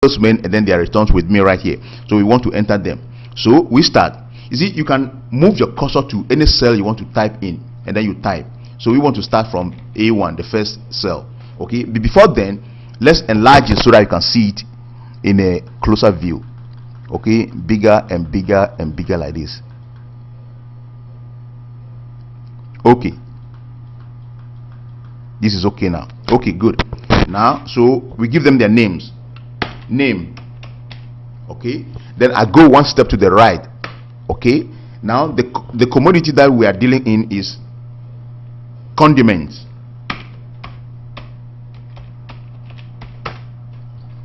salesmen and then their returns with me right here. So we want to enter them. So we start. You see, you can move your cursor to any cell you want to type in, and then you type. So we want to start from A1, the first cell. Okay, but before then, let's enlarge it so that you can see it in a closer view. Okay, bigger and bigger and bigger like this. Okay, this is okay now. Okay, good. Now, so we give them their names. Name. Okay, then I go one step to the right. Okay, now the commodity that we are dealing in is condiments.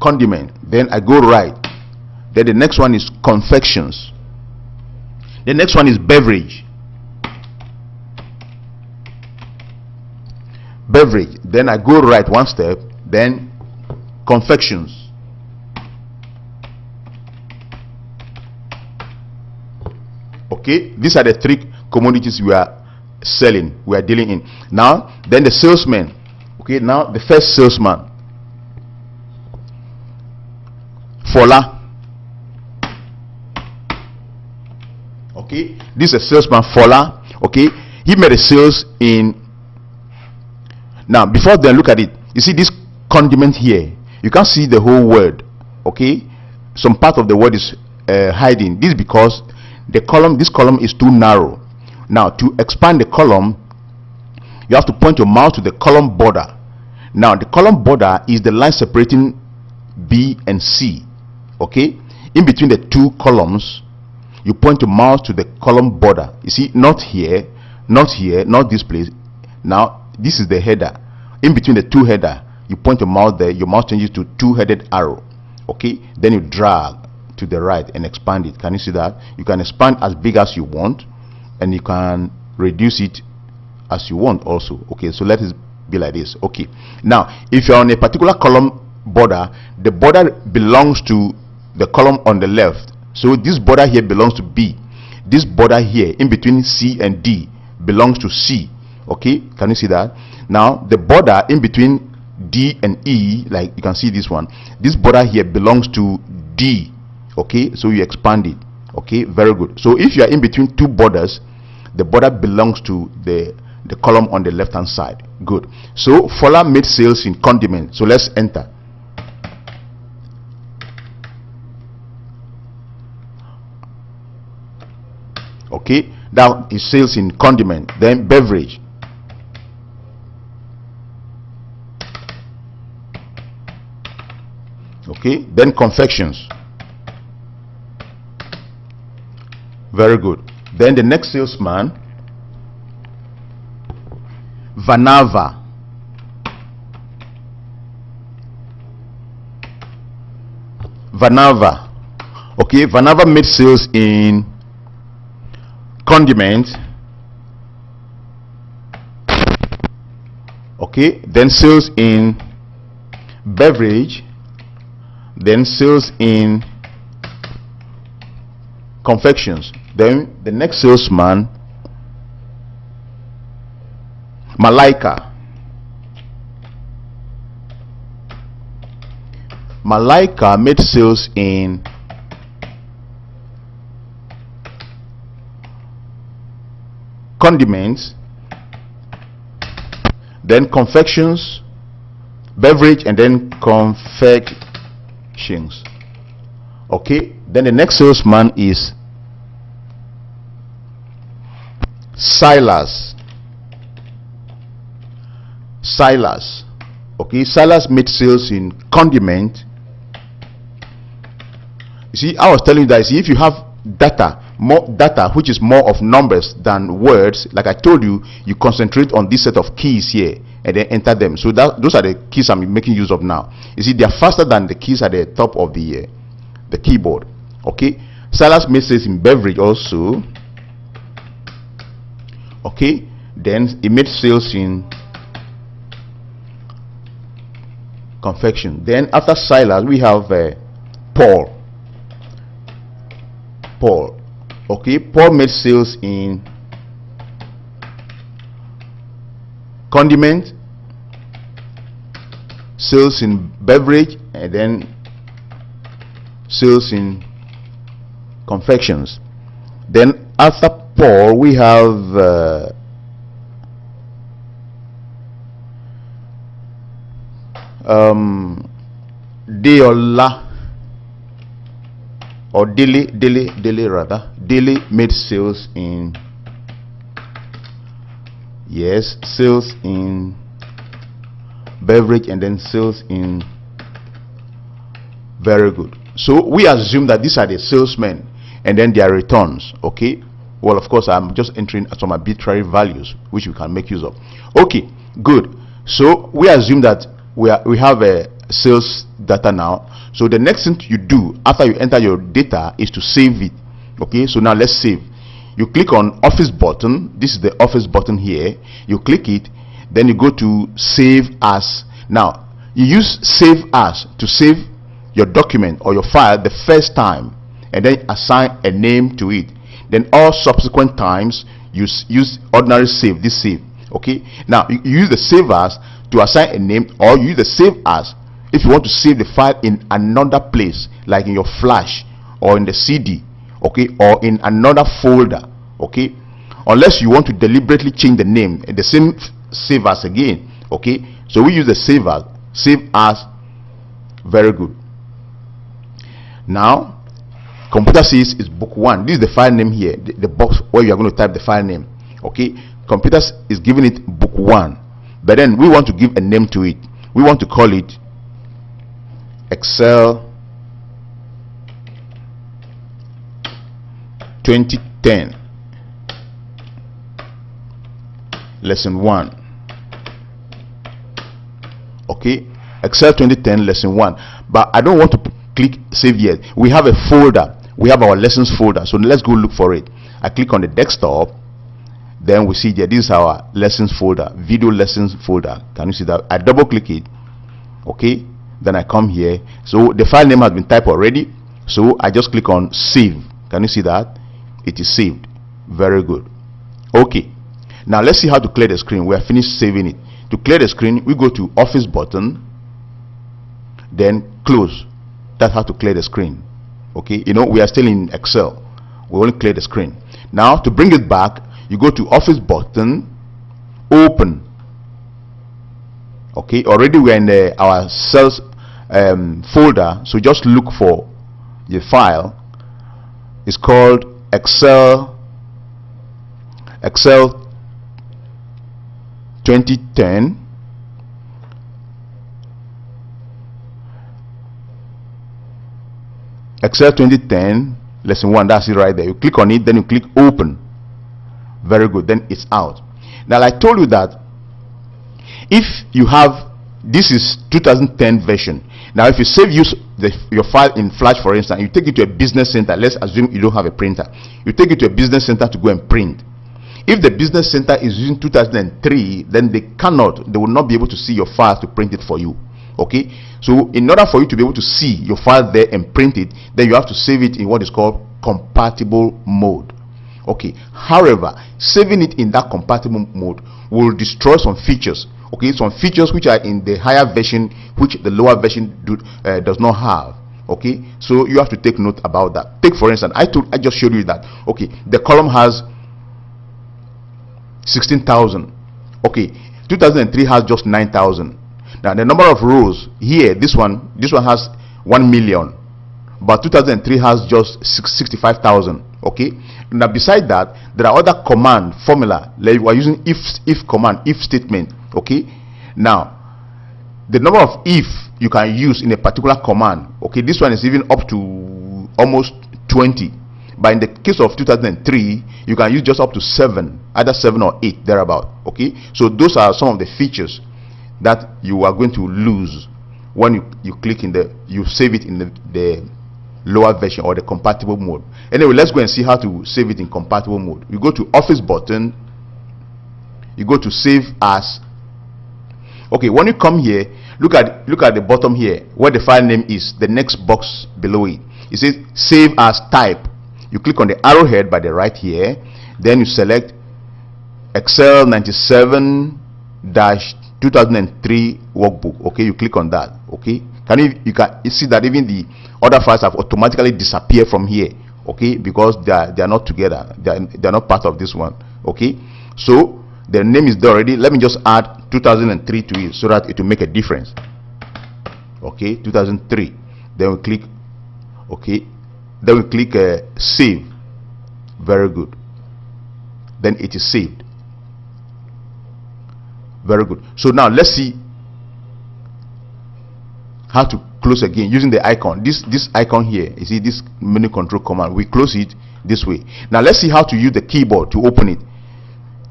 Condiment. Then I go right. Then the next one is confections. The next one is beverage. Beverage. Then I go right one step. Then confections. Okay, these are the three commodities we are selling, we are dealing in. Now, then the salesman. Okay, now the first salesman, Fola. Okay, this is a salesman, Fola. Okay, he made a sales in. Now, before then, look at it. You see this condiment here. You can't see the whole word. Okay, some part of the word is hiding. This is because this column is too narrow. Now, to expand the column, you have to point your mouse to the column border. Now, the column border is the line separating B and C. Okay, in between the two columns, you point your mouse to the column border. You see, not here, not here, not this place. Now, this is the header. In between the two header, you point your mouse there. Your mouse changes to two-headed arrow. Okay, then you drag to the right and expand it. Can you see that? You can expand as big as you want, and you can reduce it as you want also. Okay, so let it be like this. Okay, now if you're on a particular column border, the border belongs to the column on the left. So this border here belongs to B. This border here in between C and D belongs to C. Okay, can you see that? Now the border in between D and E, like you can see this one, this border here belongs to D. Okay, so you expand it. Okay, very good. So if you are in between two borders, the border belongs to the column on the left hand side. Good. So Fola made sales in condiment. So let's enter. Okay, now is sales in condiment. Then beverage. Okay, then confections. Very good. Then the next salesman, Vanava. Vanava. Okay, Vanava made sales in condiment. Okay, then sales in beverage. Then sales in confections. Then the next salesman, Malaika. Malaika made sales in condiments, then confections, beverage, and then confections. Okay, then the next salesman is Silas. Silas. Okay, Silas made sales in condiment. You see, I was telling you that, see, if you have more data which is more of numbers than words, like I told you, you concentrate on this set of keys here and then enter them. So those are the keys I'm making use of now. You see, they are faster than the keys at the top of the keyboard. Okay, Silas made sales in beverage also. Okay, then he made sales in confection. Then after Silas we have Paul. Okay, Paul made sales in condiment, sales in beverage, and then sales in confections. Then after Paul we have Deola or Daily rather. Daily made sales in, yes, sales in beverage, and then sales in, very good. So we assume that these are the salesmen and then their returns. Okay, well, of course I'm just entering some arbitrary values which we can make use of. Okay, good. So we assume that we have a sales data now. So the next thing you do after you enter your data is to save it. Okay, so now let's save. You click on office button. This is the office button here. You click it, then you go to save as. Now you use save as to save your document or your file the first time, and then assign a name to it. Then all subsequent times you use ordinary save, this save. Okay, now you use the save as to assign a name, or you use the save as if you want to save the file in another place, like in your flash or in the CD, okay, or in another folder. Okay, unless you want to deliberately change the name, the same save as again. Okay, so we use the save as. Very good. Now computer says it's book 1. This is the file name here, the box where you are going to type the file name. Okay, computer is giving it book 1, but then we want to give a name to it. We want to call it Excel 2010 lesson 1. Okay, Excel 2010 lesson 1. But I don't want to click save yet. We have a folder, we have our lessons folder, so let's go look for it. I click on the desktop, then we see that this is our lessons folder, video lessons folder. Can you see that? I double click it. Okay, then I come here. So the file name has been typed already, so I just click on save. Can you see that? It is saved. Very good. Okay, now let's see how to clear the screen. We are finished saving it. To clear the screen, we go to office button, then close. That's how to clear the screen. Okay, you know, we are still in Excel, we only clear the screen. Now to bring it back, you go to office button, open. Okay, already we're in our sales folder, so just look for the file. It's called Excel 2010 Excel 2010 lesson 1. That's it right there. You click on it, then you click open. Very good. Then it's out. Now I told you that if you have, this is 2010 version. Now if you save your file in Flash, for instance, you take it to a business center. Let's assume you don't have a printer. You take it to a business center to go and print. If the business center is using 2003, then they will not be able to see your file to print it for you. Okay, so in order for you to be able to see your file there and print it, then you have to save it in what is called compatible mode. Okay, however, saving it in that compatible mode will destroy some features. Okay, some features which are in the higher version, which the lower version does not have. Okay, so you have to take note about that. Take for instance, I just showed you that. Okay, the column has 16,000. Okay, 2003 has just 9,000. Now the number of rows here, this one has 1 million, but 2003 has just 65,000. Okay, now beside that, there are other command formula, like we are using if command, if statement. Okay, now the number of if you can use in a particular command, okay, this one is even up to almost 20, but in the case of 2003 you can use just up to 7, either 7 or 8 thereabout. Okay, so those are some of the features that you are going to lose when you click in you save it in the lower version or the compatible mode. Anyway, let's go and see how to save it in compatible mode. You go to office button, you go to save as. Okay, when you come here, look at the bottom here where the file name is, the next box below it. It says save as type. You click on the arrowhead by the right here, then you select Excel 97-2003 workbook. Okay, you click on that. Okay, You can see that even the other files have automatically disappeared from here, okay, because they are not together, they are not part of this one, okay. So the name is there already. Let me just add 2003 to it so that it will make a difference. Okay, 2003. Then we click okay, then we click save. Very good. Then it is saved. Very good. So now let's see how to close again using the icon. This icon here, you see this menu control command, we close it this way. Now let's see how to use the keyboard to open it.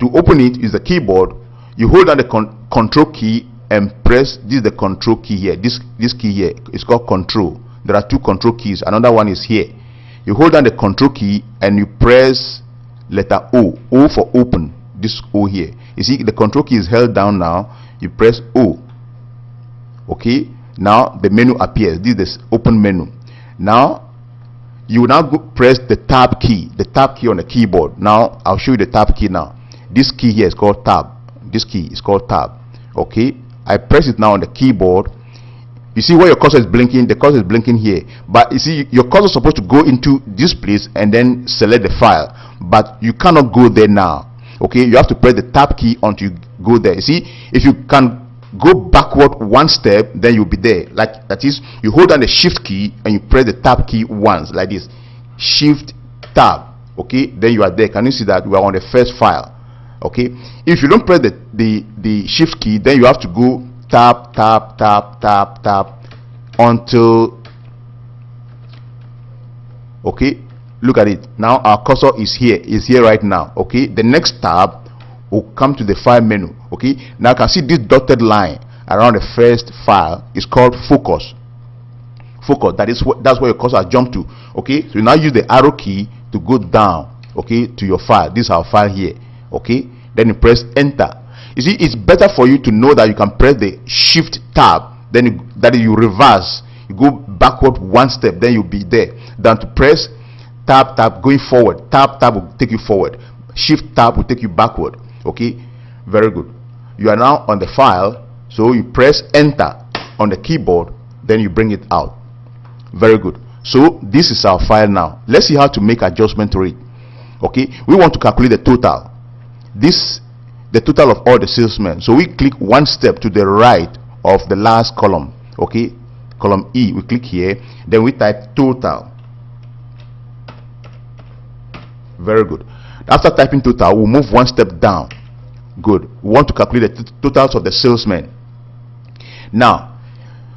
To open it is the keyboard. You hold down the control key and press, this is the control key here, this key here is called control. There are two control keys, another one is here. You hold down the control key and you press letter O for open, this O here. You see the control key is held down. Now you press O, okay. Now the menu appears. This is the open menu. Now you will now press the tab key on the keyboard. Now I'll show you the tab key. Now this key here is called tab. This key is called tab, okay. I press it now on the keyboard. You see where your cursor is blinking? The cursor is blinking here, but you see your cursor is supposed to go into this place and then select the file, but you cannot go there now, okay. You have to press the tab key until you go there. You see, if you can go backward one step, then you'll be there. Like that is, you hold down the shift key and you press the tab key once, like this, shift tab, okay. Then you are there. Can you see that we are on the first file? Okay, if you don't press the shift key, then you have to go tap until, okay, look at it. Now our cursor is here right now, okay. The next tab will come to the file menu, okay. Now you can see this dotted line around the first file is called focus. That's where your cursor jumped to, okay. So you now use the arrow key to go down, okay, to your file. This is our file here, okay. Then you press enter. You see, it's better for you to know that you can press the shift tab, then you reverse, you go backward one step, then you'll be there, than to press tab going forward. Tab will take you forward, shift tab will take you backward, okay. Very good. You are now on the file, so you press enter on the keyboard, then you bring it out. Very good. So this is our file now. Let's see how to make adjustment to it, okay. We want to calculate the total. The total of all the salesmen. So we click one step to the right of the last column, okay, column E. We click here, then we type total. Very good. After typing total, we'll move one step down. Good. We want to calculate the totals of the salesmen. Now,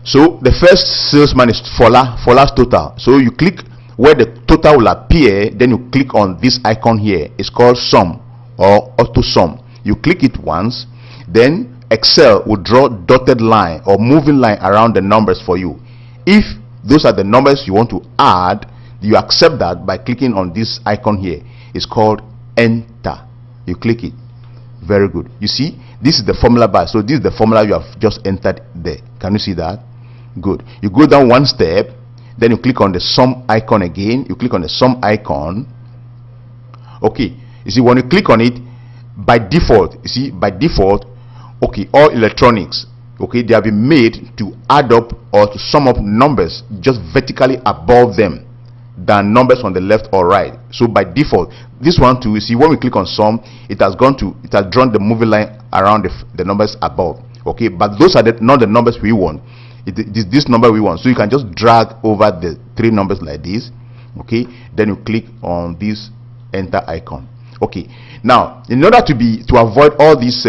so the first salesman is Fola's total. So you click where the total will appear, then you click on this icon here. It's called sum or auto sum. You click it once, then Excel will draw dotted line or moving line around the numbers for you. If those are the numbers you want to add, you accept that by clicking on this icon here. It's called enter. You click it. Very good. You see, this is the formula bar. So this is the formula you have just entered there. Can you see that? Good. You go down one step, then you click on the sum icon again. You click on the sum icon. Okay. You see, when you click on it, by default, you see, by default, okay, all electronics, okay, they have been made to add up or to sum up numbers just vertically above them than numbers on the left or right. So by default, this one too, you see, when we click on sum, it has drawn the moving line around the numbers above, okay. But those are not the numbers we want. It is this number we want. So you can just drag over the three numbers like this, okay. Then you click on this enter icon. Okay, now in order to avoid all these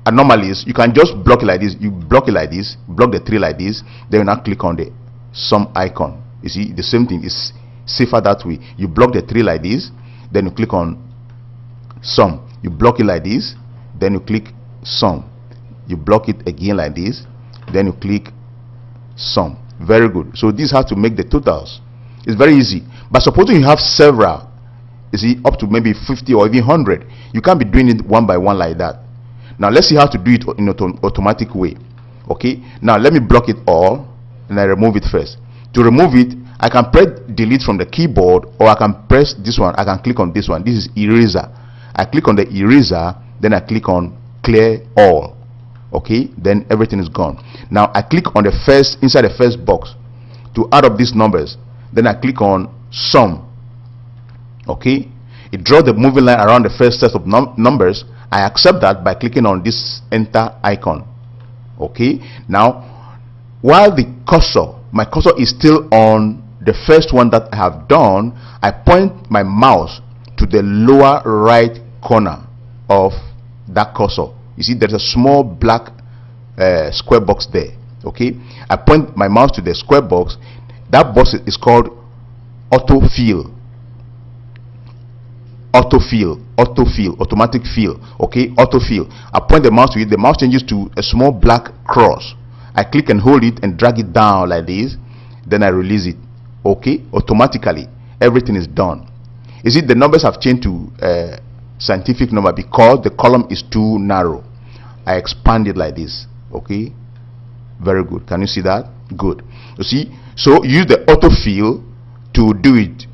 anomalies, you can just block it like this. You block it like this, block the three like this, then you now click on the sum icon. You see, the same thing is safer that way. You block the three like this, then you click on sum. You block it like this, then you click sum. You block it again like this, then you click sum. Very good. So this is how to make the totals. It's very easy. But supposing you have several, you see, up to maybe 50 or even 100, you can't be doing it one by one like that. Now let's see how to do it in an automatic way. Okay, now let me block it all and I remove it first. To remove it, I can press delete from the keyboard, or I can press this one. I can click on this one. This is eraser. I click on the eraser, then I click on clear all. okay, then everything is gone. Now I click on the first, inside the first box, to add up these numbers. Then I click on sum. Okay, it draws the moving line around the first set of numbers. I accept that by clicking on this enter icon. Okay, now while the cursor, my cursor is still on the first one that I have done, I point my mouse to the lower right corner of that cursor. You see there's a small black square box there. Okay, I point my mouse to the square box. That box is called autofill. Automatic fill. Okay, autofill. I point the mouse to it, the mouse changes to a small black cross. I click and hold it and drag it down like this, then I release it. Okay, automatically everything is done. You see the numbers have changed to scientific number because the column is too narrow. I expand it like this. Okay, very good. Can you see that? Good. You see, so use the autofill to do it.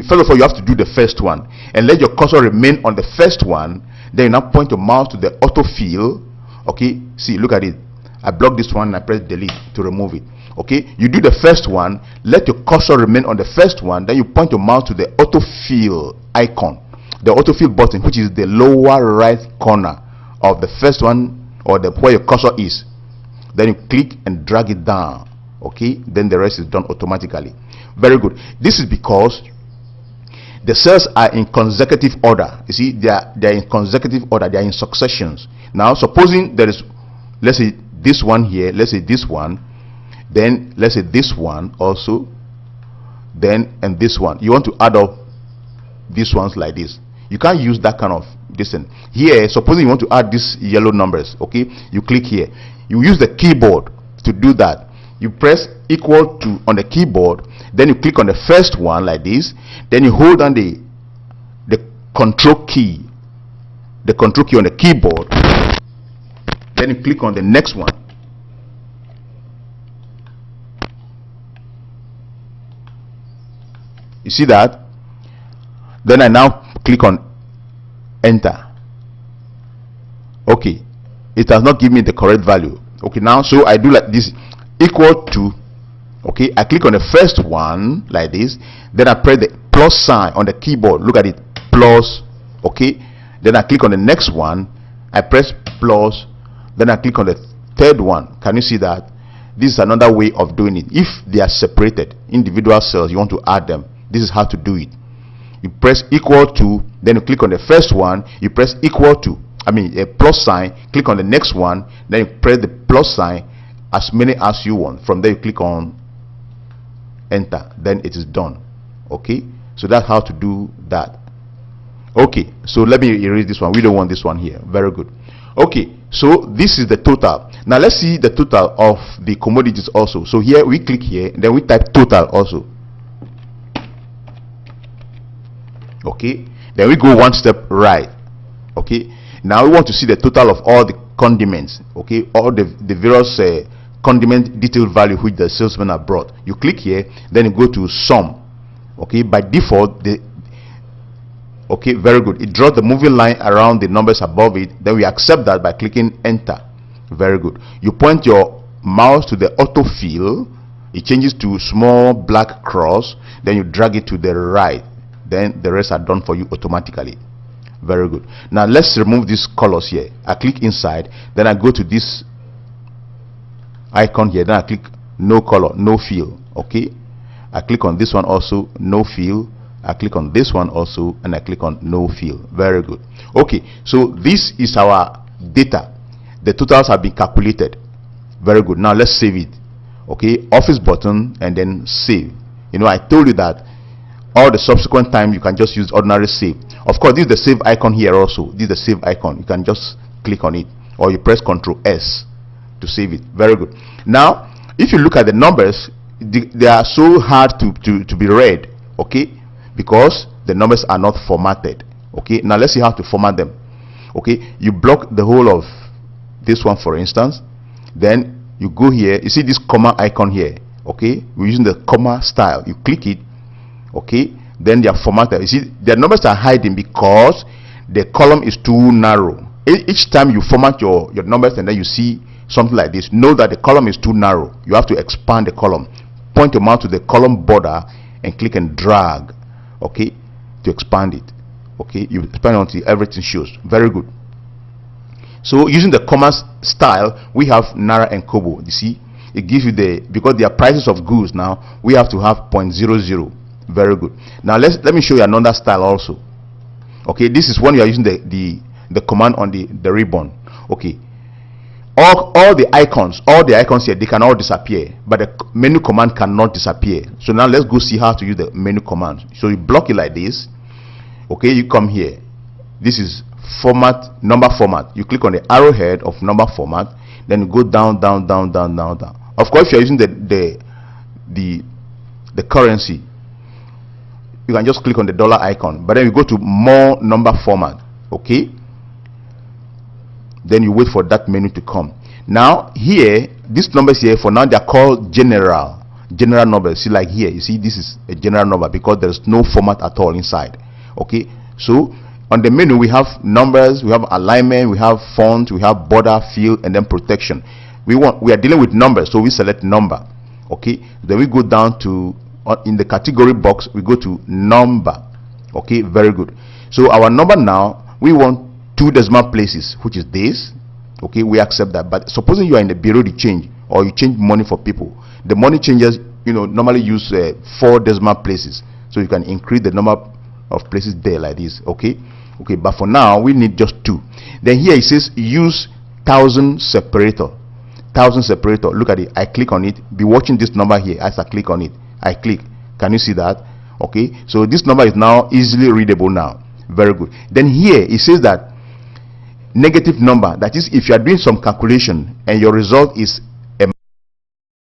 First of all, you have to do the first one and let your cursor remain on the first one. Then you now point your mouse to the autofill. Okay, see, look at it. I block this one and I press delete to remove it. Okay, you do the first one, let your cursor remain on the first one, then you point your mouse to the autofill icon, the autofill button, which is the lower right corner of the first one, or where your cursor is. Then you click and drag it down. Okay, then the rest is done automatically. Very good. This is because the cells are in consecutive order. You see, they are in consecutive order, they are in successions. Now supposing there is, let's say this one here, let's say this one, then let's say this one also, then and this one. You want to add up these ones like this. You can't use that kind of distance here. Supposing you want to add these yellow numbers, okay, you click here, you use the keyboard to do that. You press equal to on the keyboard, then you click on the first one like this, then you hold on the control key on the keyboard, then you click on the next one. You see that? Then I now click on enter. Okay, it has not given me the correct value. Okay, now so I do like this, equal to, okay, I click on the first one like this, then I press the plus sign on the keyboard. Look at it, plus. Okay, then I click on the next one, I press plus, then I click on the third one. Can you see that? This is another way of doing it. If they are separated individual cells, you want to add them, this is how to do it. You press equal to, then you click on the first one, you press equal to, I mean a plus sign, click on the next one, then you press the plus sign, as many as you want. From there you click on enter, then it is done. Okay, so that's how to do that. Okay, so let me erase this one. We don't want this one here. Very good. Okay, so this is the total. Now let's see the total of the commodities also. So here we click here, then we type total also. Okay, then we go one step right. Okay, now we want to see the total of all the condiments. Okay, all the various condiment detail value which the salesman have brought. You click here, then you go to sum. Okay, by default okay, very good, it draws the moving line around the numbers above it. Then we accept that by clicking enter. Very good. You point your mouse to the autofill, it changes to small black cross, then you drag it to the right, then the rest are done for you automatically. Very good. Now let's remove these colors here. I click inside, then I go to this icon here, then I click no color, no fill. Okay, I click on this one also, no fill. I click on this one also, and I click on no fill. Very good. Okay, so this is our data. The totals have been calculated. Very good. Now let's save it. Okay, office button and then save. You know, I told you that all the subsequent time you can just use ordinary save. Of course, this is the save icon here also. This is the save icon. You can just click on it, or you press Ctrl S to save it. Very good. Now if you look at the numbers, they are so hard to be read. Okay, because the numbers are not formatted. Okay, now let's see how to format them. Okay, you block the whole of this one, for instance, then you go here, you see this comma icon here. Okay, we're using the comma style. You click it. Okay, then they are formatted. You see the numbers are hiding because the column is too narrow. each time you format your numbers and then you see something like this, know that the column is too narrow. You have to expand the column. Point your mouse to the column border and click and drag, okay, to expand it. Okay, you expand until everything shows. Very good. So using the comma style, we have Naira and Kobo. You see, it gives you the, because they are prices of goods now, we have to have 0.00. Very good. Now let me show you another style also. Okay, this is when you are using the command on the ribbon. Okay, all the icons here, they can all disappear, but the menu command cannot disappear. So now let's go see how to use the menu command. So you block it like this. Okay, you come here. This is format, number format. You click on the arrowhead of number format, then you go down. Of course, if you're using the currency, you can just click on the dollar icon, but then you go to more number format. Okay, then you wait for that menu to come. Now here, these numbers here, for now they are called general numbers. See, like here, you see this is a general number because there's no format at all inside. Okay, so on the menu we have numbers, we have alignment, we have font, we have border, field, and then protection. We are dealing with numbers, so we select number. Okay, then we go down to in the category box, we go to number. Okay, very good. So our number now, we want 2 decimal places, which is this. Okay, we accept that. But supposing you are in the bureau de change, or you change money for people, the money changers, you know, normally use 4 decimal places, so you can increase the number of places there like this. Okay, but for now we need just 2. Then here it says use 1000 separator. 1000 separator, look at it. I click on it. Be watching this number here as I click on it. I click. Can you see that? Okay, so this number is now easily readable now. Very good. Then here it says that negative number, that is if you are doing some calculation and your result is